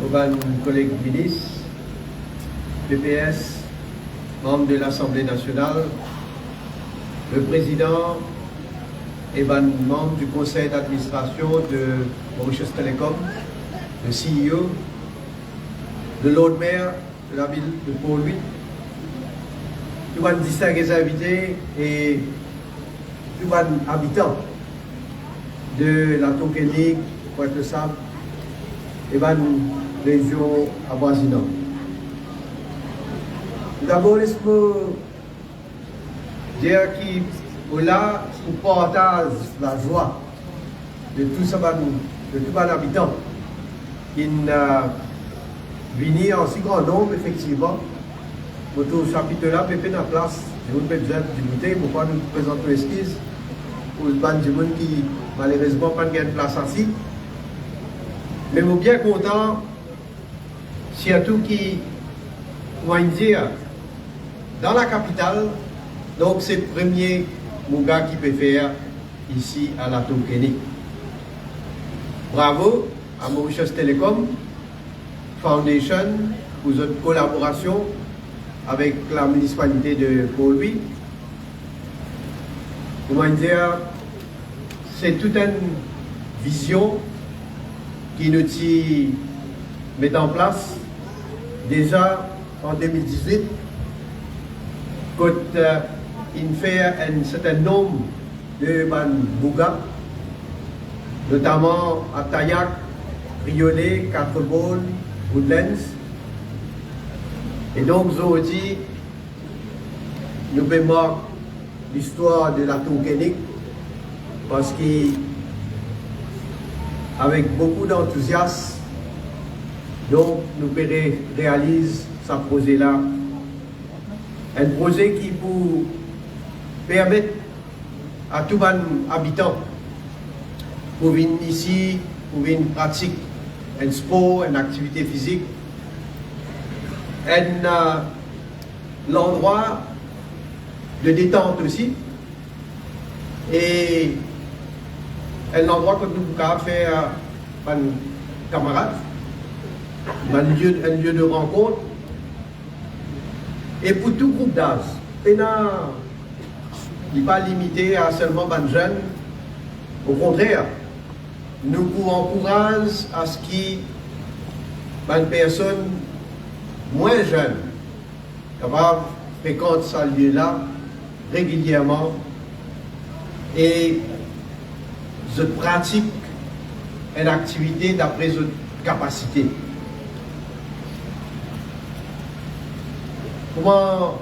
Oban, collègue ministre, PPS, membre de l'Assemblée nationale, le président et membre du conseil d'administration de Mauritius Telecom, le CEO, le Lord Mayor de la ville de Port-Louis, tous les distingués invités et tous les habitants de la Tonkénique, Pointe-le-Sable et la région avoisinante. D'abord, laisse-moi dire que là, on partage la joie de tous les habitants qui viennent en si grand nombre, effectivement, pour tout ce chapitre-là, pépé dans la place. Je vous besoin d'imiter pour pas nous présenter l'esquisse pour les gens qui, malheureusement, pas de place assis. Mais je suis bien content, surtout qui, on dire, dans la capitale, donc c'est le premier Mouga qui peut faire ici à la Tonkénique. Bravo à Mauritius Telecom Foundation pour votre collaboration avec la municipalité de Port-Louis. Comment dire, c'est toute une vision qui nous met en place déjà en 2018, quand il fait un certain nombre de Bouga, notamment à Tayac, Riolet, Quatre-Baules, Woodlands. Et donc, aujourd'hui, nous bémorons l'histoire de la Tonkénique parce qu'avec beaucoup d'enthousiasme, donc, nous réalisons ce projet-là. Un projet qui peut permettre à tous les habitants pour venir ici, pour venir pratiquer un sport, une activité physique, l'endroit de détente aussi, et un endroit que nous pouvons faire avec nos camarades, un lieu de rencontre, et pour tout groupe d'âge. Il n'est pas limité à seulement les jeunes. Au contraire, nous vous encourageons à ce qu'il y ait des personnes moins jeunes capables de fréquenter ce lieu-là régulièrement et je pratique une activité d'après votre capacité. Comment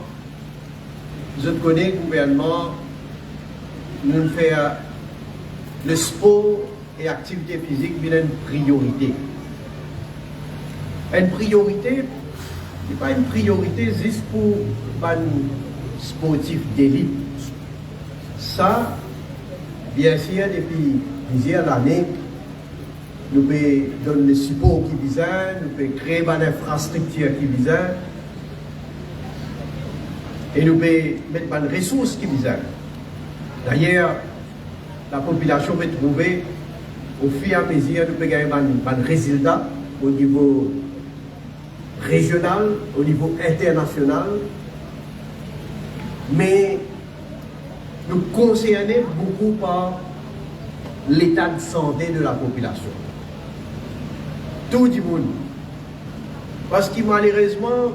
je connais le gouvernement nous fait le sport et l'activité physique une priorité. Une priorité, ce n'est pas une priorité juste pour les sportifs d'élite. Ça, bien sûr, depuis plusieurs années, nous pouvons donner le support qui besoin, nous pouvons créer une infrastructure qui besoin, et nous pouvons mettre des ressources qui besoin. D'ailleurs, la population peut trouver, au fur et à mesure, nous pouvons gagner des résultats au niveau régional, au niveau international, mais nous concernons beaucoup par l'état de santé de la population. Tout le monde. Parce que malheureusement,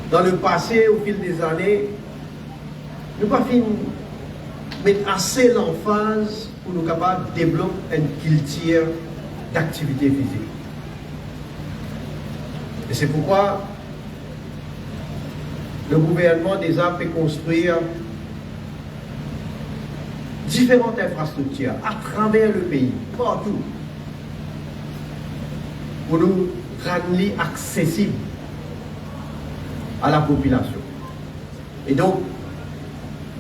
dans le passé, au fil des années, nous n'avons pas fini de mettre assez l'emphase pour nous capables de développer une culture d'activité physique. Et c'est pourquoi le gouvernement déjà peut construire différentes infrastructures à travers le pays, partout, pour nous rendre accessibles à la population. Et donc,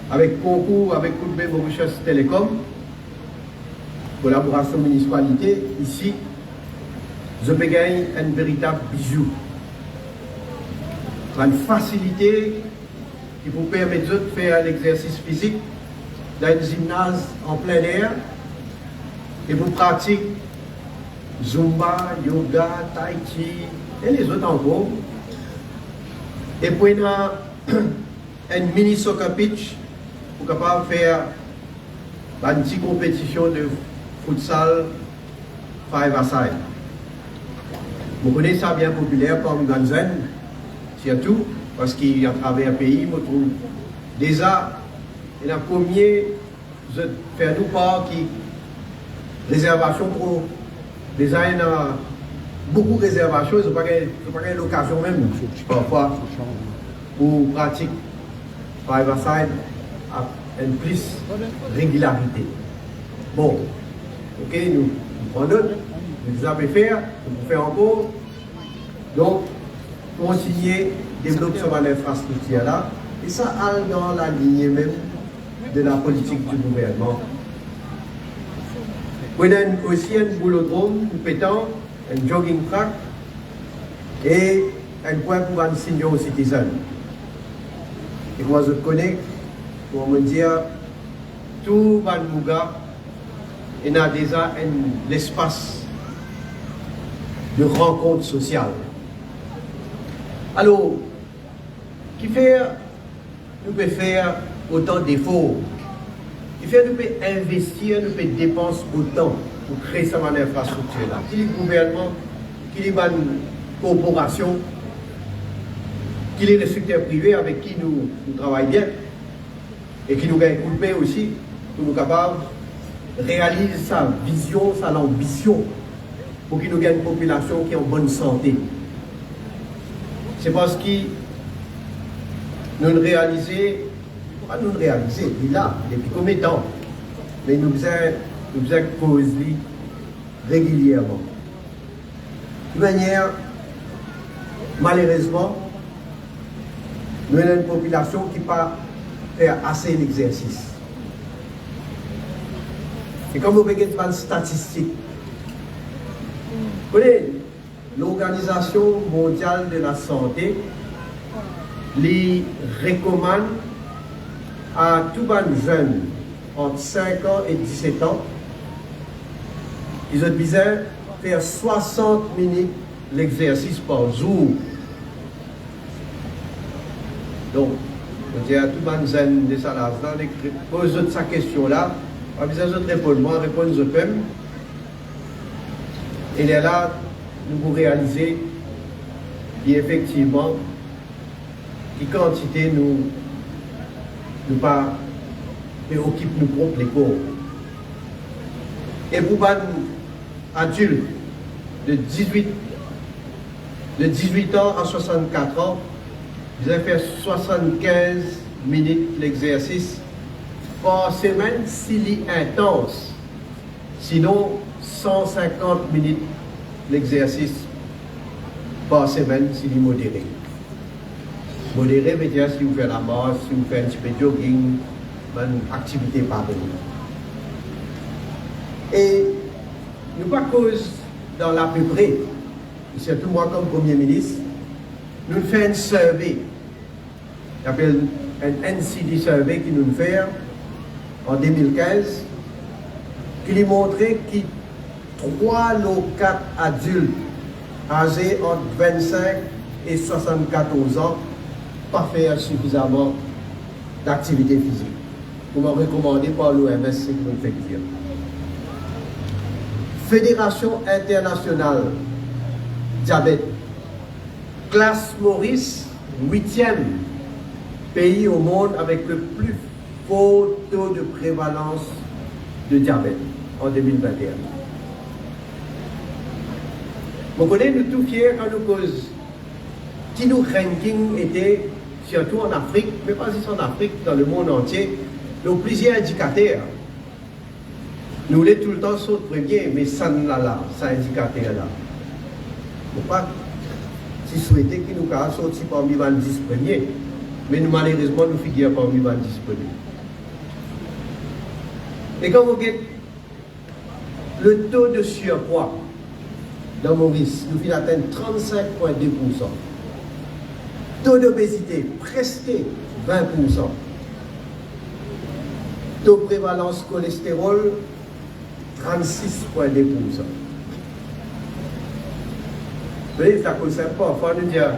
avec concours, avec Koudbe Mauritius Telecom, collaboration municipalité, ici, je peux gagner un véritable bijou. Une facilité qui vous permet de faire l'exercice physique dans un gymnase en plein air et vous pratiquez Zumba, yoga, tai chi, et les autres encore. Et puis, on a une mini soccer pitch pour capable faire une petite compétition de futsal 5-a-side. Vous connaissez ça bien populaire comme Ganzen, surtout parce qu'il y a travers le pays, je trouve déjà, il y a combien de faire nous part qui réservation pour déjà il y a beaucoup de réservations, ce n'est pas une occasion même parfois pour pratiquer 5-a-side à une plus régularité. Bon, ok, nous prenons note, nous avons fait, nous faisons encore. Donc, continuer développer sur l'infrastructure là, et ça a dans la lignée même de la politique du gouvernement. On a aussi un boulodrome, un pétant, un jogging track et un point pour un senior citizen. Et moi je connais, pour me dire, tout Vanmouga, il y a déjà l'espace de rencontre sociale. Alors, qui fait, nous pouvons faire autant d'efforts, qui fait, nous pouvons investir, nous pouvons dépenser autant pour créer cette infrastructure-là. Qui est le gouvernement, qui est une corporation, qui est le secteur privé avec qui nous travaillons bien et qui nous gagne coup de main aussi pour nous capables de réaliser sa vision, sa ambition pour qu'il nous gagne une population qui est en bonne santé. C'est parce que nous réalisons, pas nous réaliser, il est là, depuis combien de temps, mais nous faisons cause régulièrement. De manière, malheureusement, nous avons une population qui n'a pas fait assez d'exercice. Et comme vous regardez une statistique, vous voyez, l'Organisation mondiale de la santé les recommande à tous les jeunes entre 5 ans et 17 ans, ils ont besoin de faire 60 minutes l'exercice par jour. Donc, je dis à tous les jeunes de Salazar, pose cette question-là, pas besoin de répondre, moi, répondre je peux. Et là, nous pouvons réaliser qu'effectivement, les quantités nous pas préoccupent nous propres les corps. Et pour les adultes de 18 ans à 64 ans, vous allez faire 75 minutes l'exercice par semaine s'il est intense. Sinon, 150 minutes l'exercice par semaine s'il est modéré. Modéré veut dire si vous faites la marche, si vous faites un petit peu de jogging, une activité par venir. Et nous pas cause dans l'à peu près, surtout moi comme Premier ministre, nous faisons un survey, on appelle un NCD survey qui nous fait en 2015, qui lui montrait que 3 ou 4 adultes âgés entre 25 et 74 ans pas faire suffisamment d'activité physique. Vous m'avez recommandé par l'OMS, c'est que vous le faites dire. Fédération internationale diabète, classe Maurice, 8e pays au monde avec le plus fort taux de prévalence de diabète en 2021. Vous connaissez, nous tout fiers quand nous cause qui nous ranking était surtout en Afrique, mais pas juste en Afrique, dans le monde entier, nous avons plusieurs indicateurs. Nous voulons tout le temps sauter premier, mais ça n'est là, ça indicateur-là. Il ne faut pas si souhaiter que nous sortions parmi les 10 premiers, mais nous, malheureusement, nous figurons parmi les 10 premiers. Et quand vous regardez le taux de surpoids dans Maurice, nous finissons atteindre 35,2%. Taux d'obésité, presque 20%. Taux de prévalence cholestérol, 36,2%. voyez, c'est à cause de ça, parfois nous dire,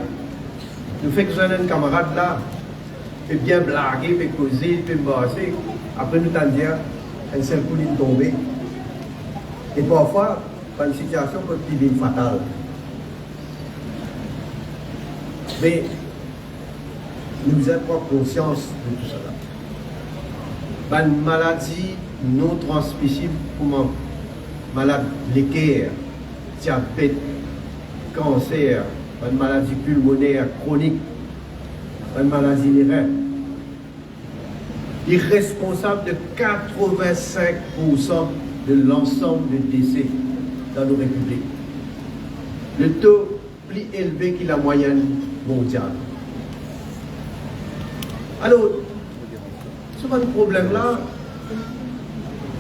nous faisons que un camarade là, fait bien blaguer, fait causer, fait brasser, après nous t'en dire, un seul coup il tomber. Et parfois, dans une situation peut devenir fatale. Mais nous avons pas conscience de tout cela. Une maladie non transmissible comme malade l'équerre, diabète, cancer, une maladie pulmonaire chronique, une maladie des reins. Il est responsable de 85% de l'ensemble des décès dans nos républiques. Le taux plus élevé que la moyenne mondiale. Alors, ce problème-là,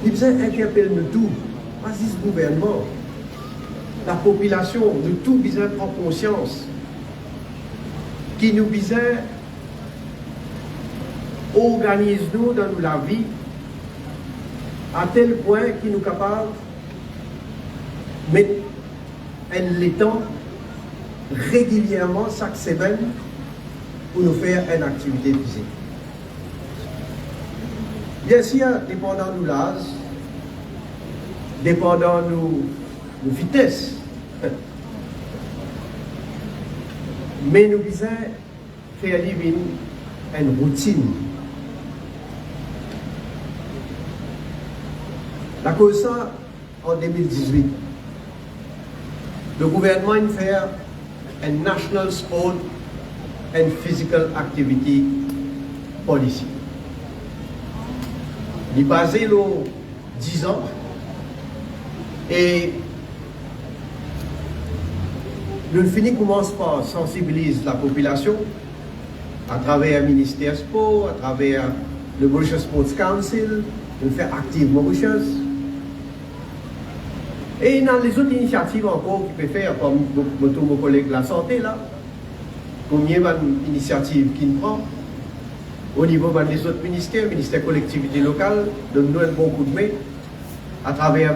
il faut interpeller nous tous, pas juste le gouvernement, la population, nous tous besoin de prendre conscience, qui nous besoin organiser nous dans la vie à tel point qu'il nous capable de mettre un temps régulièrement chaque semaine pour nous faire une activité physique. Bien sûr, dépendant de l'âge, dépendant de vitesse, mais nous devons faire une routine. La cause ça, en 2018, le gouvernement a fait un National Sport and Physical Activity Policy. Il est basé sur 10 ans et nous commence par sensibiliser la population à travers le ministère Sport, à travers le Mauritius Sports Council, nous fait active Mauritius. Et dans les autres initiatives encore qu'il peut faire, comme mon collègue de la santé, là, combien d'initiatives qu'il prend, au niveau des autres ministères, ministère collectivité locale, donne-nous un bon coup de main, à travers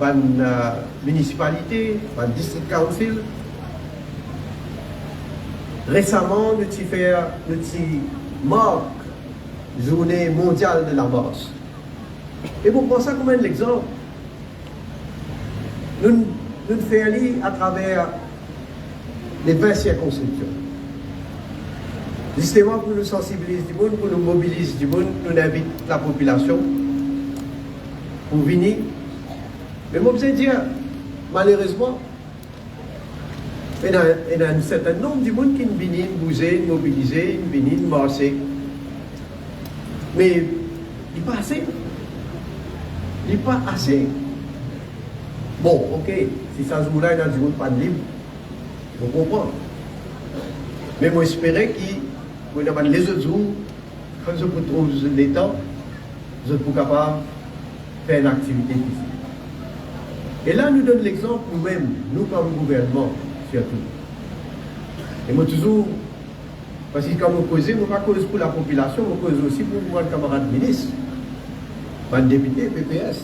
la municipalité, le district council. Récemment, nous avons fait une marque journée mondiale de la marche. Et pour prendre ça comme un exemple, nous faisons à travers les 20 circonscriptions. Justement pour nous sensibiliser du monde, pour nous mobiliser du monde, nous invitons la population pour venir. Mais moi, je veux dire, malheureusement, il y a un certain nombre de monde qui viennent bouger, mobiliser, viennent marcher. Mais il n'est pas assez. Il n'est pas assez. Bon, ok, si ça se joue là, il y a du monde pas de libre, on comprend. Mais moi, j'espérais que les autres jours, quand je trouve les temps, je suis capable de faire une activité physique. Et là, nous donne l'exemple nous-mêmes, nous comme gouvernement, surtout. Et moi, toujours, parce que quand je cause, je ne pas cause pour la population, je cause aussi pour moi, le camarade ministre, le député, PPS.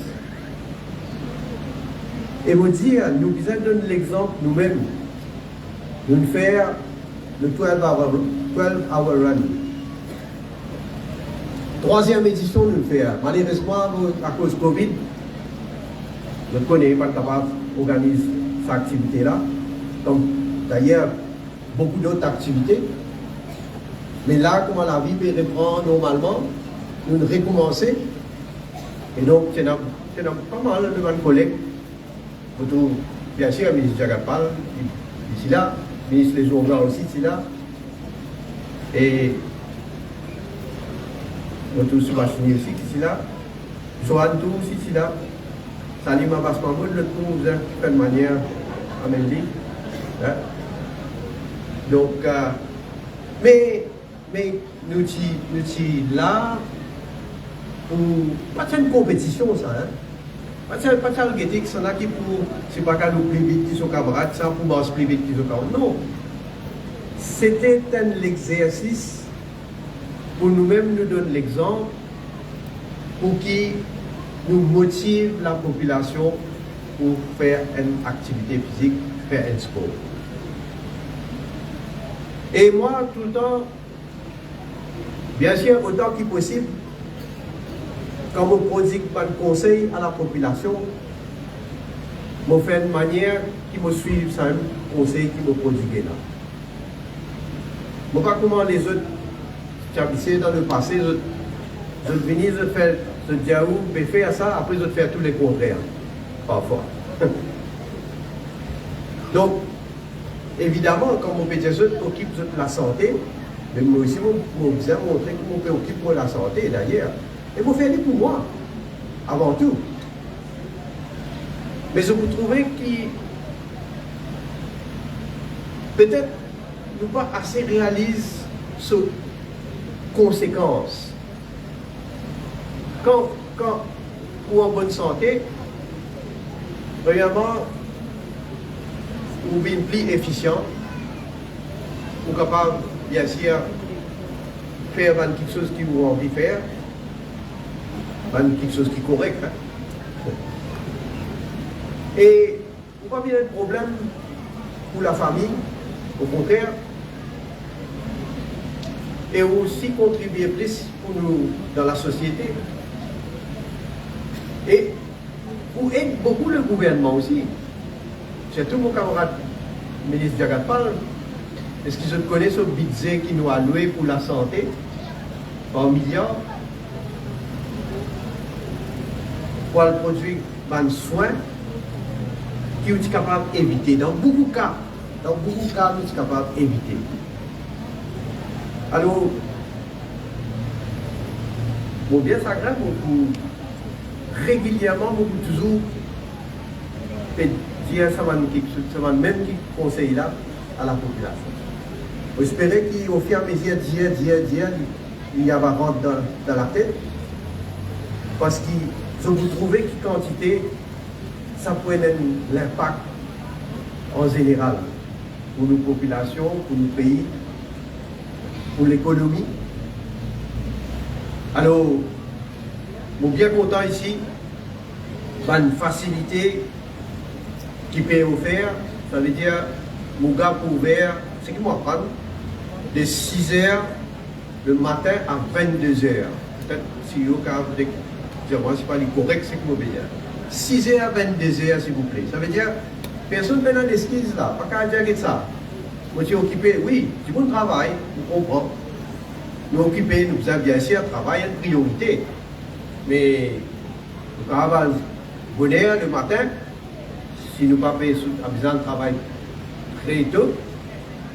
Et vous dire, nous devons donner l'exemple nous-mêmes. Nous faire le 12-hour run. Troisième édition, nous le faire. Malheureusement, à cause de Covid, je ne connais pas capable d'organiser cette activité-là. Donc, d'ailleurs, beaucoup d'autres activités. Mais là, comment la vie peut reprendre normalement, nous recommencer. Et donc, c'est pas mal de mes collègues. Bien sûr, le ministre Jagapal, ici là, le ministre Les Journaux aussi, ici là. Et notre Subhashini aussi, ici là. Johan Tou aussi, ici là. Salim Abbas Mahmoud, le tout, de toute manière, à Mendy. Donc, mais nous sommes là pour. Pas une compétition, ça. Hein? Pas ça le guétique, c'est là qui pour. C'est pas qu'à nous plus vite qu'ils sont camarades, ça pour marcher plus vite qu'ils sont camarades. Non. C'était un exercice pour nous-mêmes nous donner l'exemple pour qui nous motive la population pour faire une activité physique faire un sport. Et moi, tout le temps, bien sûr, autant que possible, quand je produis un conseil à la population, je fais une manière qui me suive ça conseil qui me produit là. Je ne sais pas comment les autres qui dans le passé, je venais, je fais, je dis à vous, je fais ça, après je fais tous les contraires, parfois. Donc, évidemment, comme on peut dire, je m'occupe de la santé, mais moi aussi, je vous ai montré que je m'occupe de la santé d'ailleurs. Et je fais pour moi, avant tout. Mais je vous trouvez que peut-être nous pas assez réalise ces conséquences. Quand ou en bonne santé, vraiment, ou bien plus efficient, ou capable, bien sûr, faire quelque chose qui vous envie de faire, quelque chose qui est correct. Hein. Et il n'y a pas bien de problème pour la famille, au contraire, et aussi contribuer plus pour nous dans la société. Et pour aider beaucoup le gouvernement aussi. C'est tout mon camarade ministre Diagat parle. Est-ce qu'ils connaissent ce budget qui nous a alloué pour la santé en milliards pour le produire des soins qui sont capables d'éviter. Dans beaucoup de cas, nous sommes capables d'éviter. Alors, bon, bien ça grave beaucoup. Régulièrement, beaucoup toujours dire ça va même qui conseille là à la population. J'espère qu'au fur et à mesure, il y a va rentrer dans la tête. Parce que je vous trouvez que quantité, ça peut avoir l'impact en général pour nos populations, pour nos pays, pour l'économie. Alors, je suis bien content ici, une facilité qui peut offrir, ça veut dire, mon gars pour ouvrir, c'est qui m'apprend, de 6h le matin à 22h. Peut-être si vous avez dire, moi, c'est pas correct, c'est que vous dire. 6h à 22h, s'il vous plaît. Ça veut dire, personne n'a d'excuse là, pas qu'à dire ça. Moi, je suis occupé, oui, du bon travail, vous comprenez. Nous occupés, nous avons bien sûr travail en priorité. Mais nous avons bonheur le matin, si nous n'avons pas besoin de travail très tôt,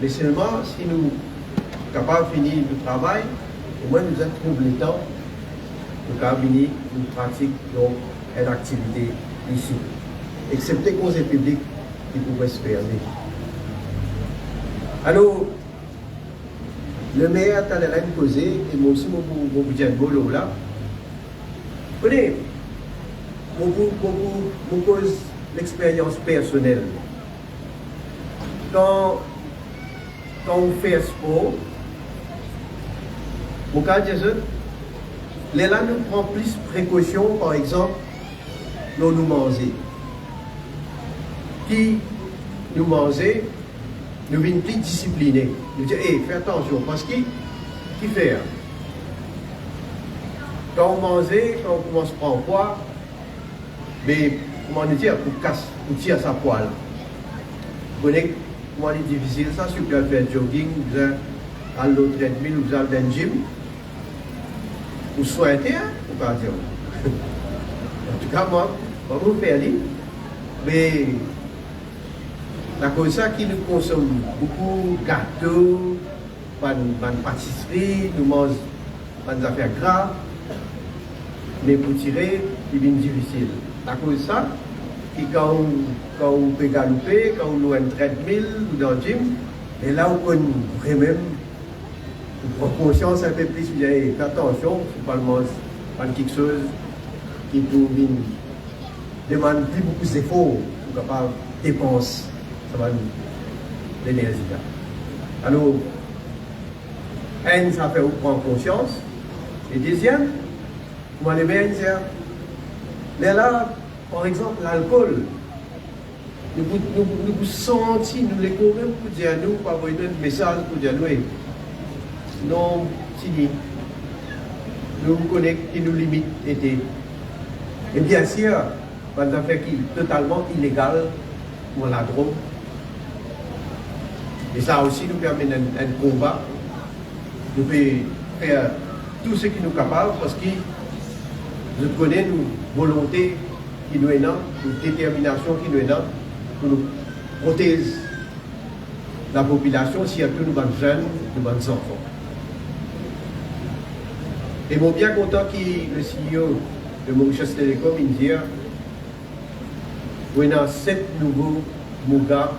mais seulement si nous sommes capables de finir le travail, au moins nous avons trouvé le temps, nous avons fini une pratique, donc une activité ici. Excepté conseil public qui pourrait se faire. Alors, le meilleur temps de la causé, et moi aussi, mon budget de bolo là. Vous voyez, mon cause l'expérience personnelle. Quand on fait sport, au cas de ça, les là nous prend plus précaution, par exemple, nous manger. Qui nous manger, nous venons plus disciplinés. Nous disons, hey, fais attention, parce qu'il fait. Quand on mange, quand on commence à prendre poids, mais comment dire, pour tirer sa poêle. Vous connaissez comment c'est difficile ça, si vous avez fait jogging, vous avez à l'autre treadmill, vous avez un gym. Vous souhaitez, hein, vous pouvez dire. En tout cas, moi, je vais faire lui. Mais la cause ça qui nous consomme beaucoup de gâteaux, de pâtisserie, nous mangeons des affaires graves. Mais pour tirer, c'est bien difficile. La cause ça, qui quand on peut galoper, quand on a un treadmill ou dans le gym, et là on peut vraiment prendre conscience un peu plus, fais attention, c'est pas le manger, pas quelque chose qui peut demander plus beaucoup d'efforts pour capable de dépenser l'énergie là. Alors, ça fait prendre conscience. Et deuxième, comment les bien dire, mais là, par exemple, l'alcool, nous sentons, nous les même pour dire à nous, pour envoyer un message pour dire à nous, non, Tini, nous connaissons qui nous limite était. Et bien sûr, dans un fait qui est totalement illégal pour la drogue. Et ça aussi nous permet un combat. Nous pouvons faire tout ce qui nous est capable parce que nous connaissons nos volontés qui nous est là, nos déterminations qui nous est là pour nous protéger la population, surtout nos jeunes, nos enfants. Et je suis bien content que le CEO de Mauritius Telecom il dit qu'il y a 7 nouveaux MOGA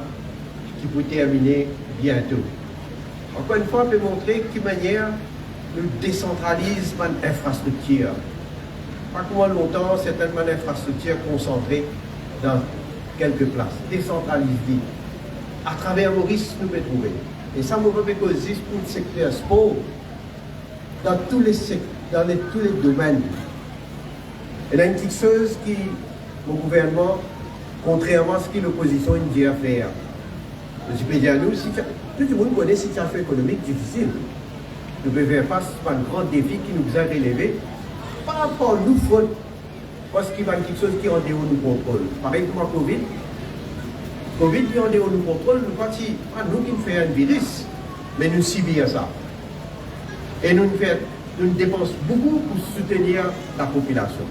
qui vont terminer bientôt. Encore une fois, on peut montrer de quelle manière nous décentralisons l'infrastructure. Pas comment longtemps, certaines infrastructures concentrées dans quelques places. Décentralisées. À travers Maurice, nous pouvons trouver. Et ça, nous pouvons causer pour le secteur sport, dans tous les secteurs, dans tous les domaines. Et là, une petite chose qui, le gouvernement, contrairement à ce que l'opposition dit à faire, je peux dire à nous, si tout le monde connaît une situation économique difficile. Nous devons faire face à un grand défi qui nous a relevé par rapport à nous faute, parce qu'il y a quelque chose qui est en dehors de nous contrôle. Pareil comme la Covid. Covid qui est en dehors de nous contrôle, nous pas nous qui nous faisons un virus, mais nous subissons ça. Et nous dépensons beaucoup pour soutenir la population.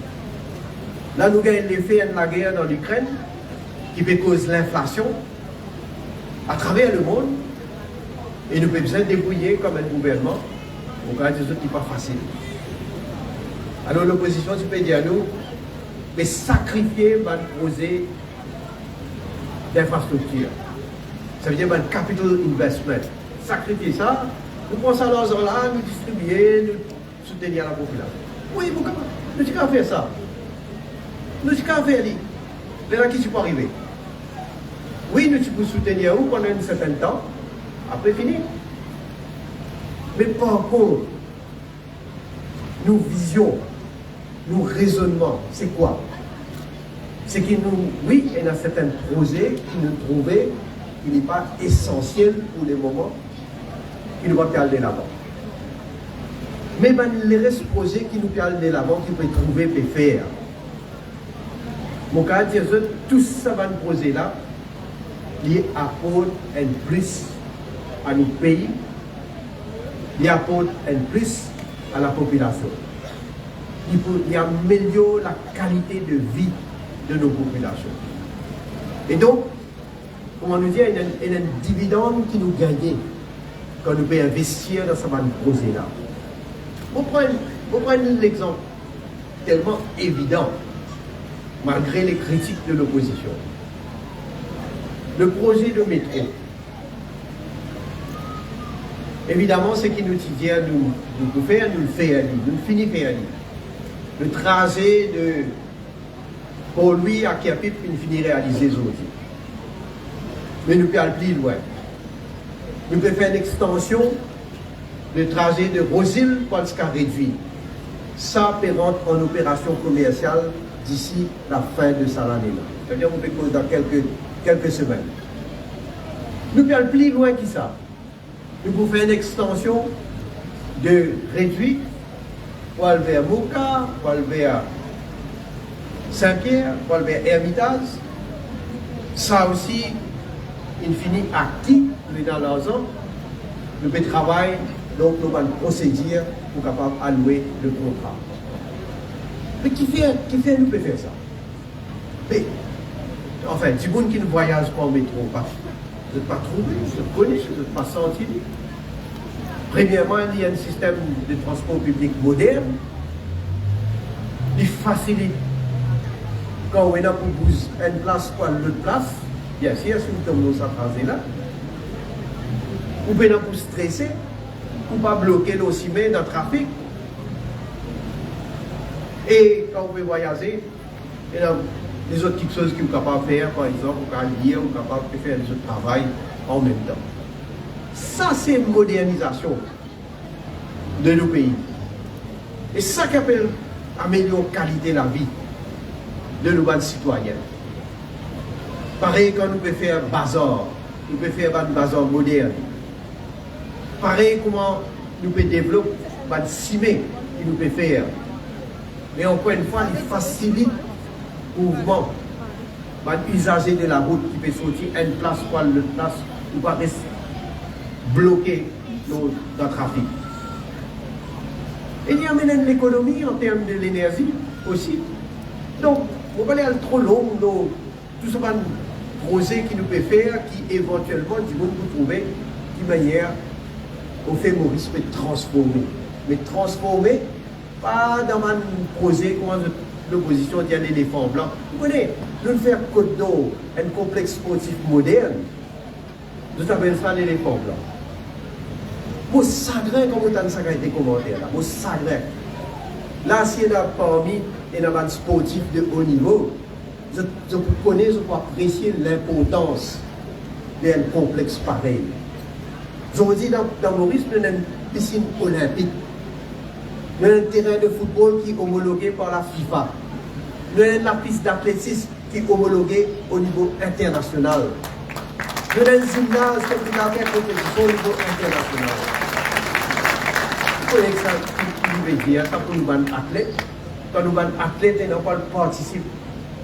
Là, nous avons l'effet de la guerre dans l'Ukraine, qui peut causer l'inflation à travers le monde. Et nous avons besoin de débrouiller comme un gouvernement. Donc, il y a des choses qui ne sont pas faciles. Alors, l'opposition, tu peux dire à nous, mais sacrifier le projet d'infrastructure. Ça veut dire un capital investment. Sacrifier ça, nous prenons ça dans là, nous distribuer, nous soutenir la population. Oui, nous avons fait ça. Nous avons fait ça. Mais là, qui ne peut arriver? Oui, nous pouvons soutenir vous pendant un certain temps, après fini. Mais par contre, nos visions, nos raisonnements, c'est quoi? C'est que nous, oui, il y a certains projets qui nous trouvaient qui n'est pas essentiel pour le moment, qui nous va aller l'avant. Mais ben, les restes projets qui nous peuvent aller l'avant, qui peut trouver, peut faire. Mon cas, dire tout ça va nous poser là, il apporte un plus à nos pays, il apporte un plus à la population. Il améliore la qualité de vie de nos populations. Et donc, comment nous dire, il y a un dividende qui nous gagne quand nous pouvons investir dans ce projet-là. On prend l'exemple tellement évident, malgré les critiques de l'opposition. Le projet de métro. Évidemment, ce qui nous dit à nous faire, nous le faisons, nous le finissons faire. Le trajet de pour lui à Kiapip, il finit réaliser aujourd'hui. Mais nous pouvons aller plus loin. Nous pouvons faire une extension de trajet de Rosil pour le réduit. Ça peut rentrer en opération commerciale d'ici la fin de cette année-là. C'est-à-dire qu'on peut dans quelques semaines. Nous pouvons aller plus loin que ça. Nous pouvons faire une extension de réduit pour aller vers Moka, pour aller vers Saint-Pierre, pour aller vers Hermitage. Ça aussi, il finit acquis dans l'argent. Nous pouvons travailler, donc nous allons procéder pour capable allouer le contrat. Mais qui fait nous peut faire ça? Mais, enfin, du monde qui ne voyage pas en métro, vous n'êtes pas trouvé, vous êtes connu, vous n'êtes pas senti. Premièrement, il y a un système de transport public moderne. Il facilite quand on est là pour bouger une place pour une autre place. Bien sûr, si nous tombons dans cette là, vous pouvez pour stresser, pour ne pas bloquer nos cimets dans le trafic. Et quand vous pouvez voyager, il y a des autres petites choses que vous êtes capable de faire, par exemple, vous pouvez lire, vous êtes capable de faire des autres travail en même temps. Ça, c'est une modernisation de nos pays. Et ça qui appelle améliorer la qualité de la vie de nos citoyens. Pareil quand nous pouvons faire un bazar, nous pouvons faire un bazar moderne. Pareil comment nous pouvons développer un cimé qui nous peut faire. Mais encore une fois, il facilite le mouvement. Un usager de la route qui peut sortir à une place ou à l'autre place, ou pas rester bloqué dans le trafic. Et il y a même l'économie en termes de l'énergie aussi. Donc, on va aller trop long dans tout ce projet qui nous peut faire, qui éventuellement, du monde peut trouver d'une manière au fait Maurice peut transformer. Mais transformer, pas dans un projet comment l'opposition dit à l'éléphant blanc. Vous connaissez, nous faire Côte d'Or, un complexe sportif moderne, nous appelons ça l'éléphant blanc. Moi, sagrin, comme vous avez dit des commentaires là, moi, sagrin. Là, s'il y a parmi un sportif de haut niveau, je connais, je peux apprécier l'importance d'un complexe pareil. Je vous dis, dans Maurice, nous avons une piscine olympique. Nous avons un terrain de football qui est homologué par la FIFA. Nous avons la piste d'athlétisme qui est homologuée au niveau international. Nous avons un gymnase qui fait compétition au niveau international. Vous connaissez ça, ce qui veut dire, ça pour nous athlètes. Quand nous sommes athlètes et nous participons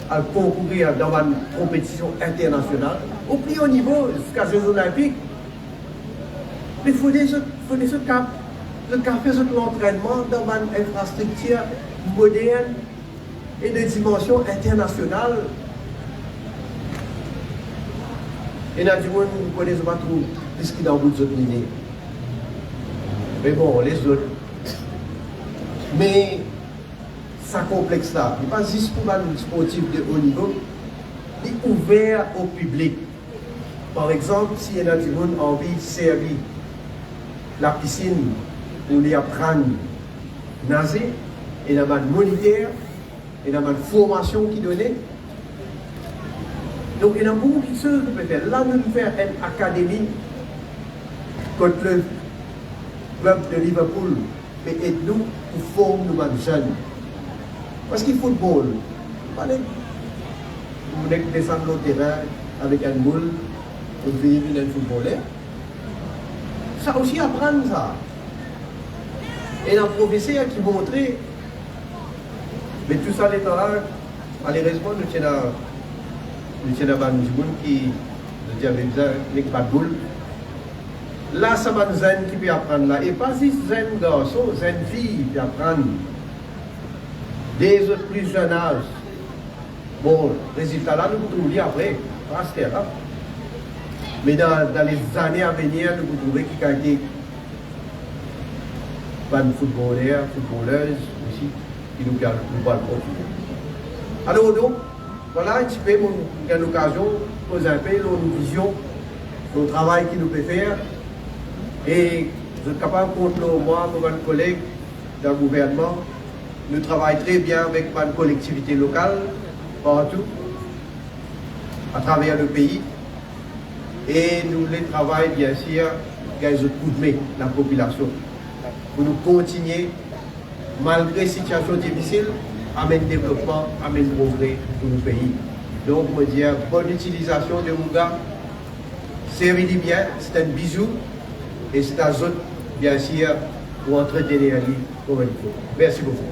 à concourir dans une compétition internationale, au plus haut niveau, jusqu'à les Jeux Olympiques. Mais il faut faire l'entraînement dans une infrastructure moderne et de dimension internationale. Et là, du moins, nous ne connaissons pas trop ce qui est dans d'autres autres lignées. Mais bon, les autres. Mais ça complexe là, il n'est pas juste pour un sportif de haut niveau, il est ouvert au public. Par exemple, s'il y a des gens qui ont envie de servir la piscine où ils apprennent à nager, il y a un moniteur, il y a une formation qui est donnée. Donc il y a beaucoup de choses qu'on peut faire. Là, nous faisons une académie contre le club de Liverpool, mais aide-nous pour former nos jeunes. Parce qu'il faut le football, vous êtes descendre au terrain avec un moule, vous devez venir un footballeur. Ça aussi apprendre ça. Et un professeur qui montrait, mais tout ça l'étant là, malheureusement, nous tiens à un qui nous dit avec ça, n'est pas de boule. Là, ça va nous aider qui peut apprendre là. Et pas si zen garçon, zen fille qui apprendre. Des autres plus jeunes âges. Bon, résultat là, nous pouvons lire après, rester là. Mais dans les années à venir, nous pouvons trouver qui a été une footballeur, footballeuse aussi, qui nous parle continuer. Alors donc, voilà un petit peu une occasion de poser un peu nos visions, nos travail qui nous peut faire. Et je suis capable de compter moi, pour un collègue d'un gouvernement. Nous travaillons très bien avec une collectivité locale, partout, à travers le pays. Et nous les travaillons bien sûr, avec le coup de main, la population. Pour nous continuer, malgré la situation difficile, à mettre développement, à mettre progrès pour le pays. Donc, je veux dire, bonne utilisation de Mouga. Servez-lui bien, c'est un bisou. Et c'est à eux, bien sûr, pour entretenir la vie comme il faut. Merci beaucoup.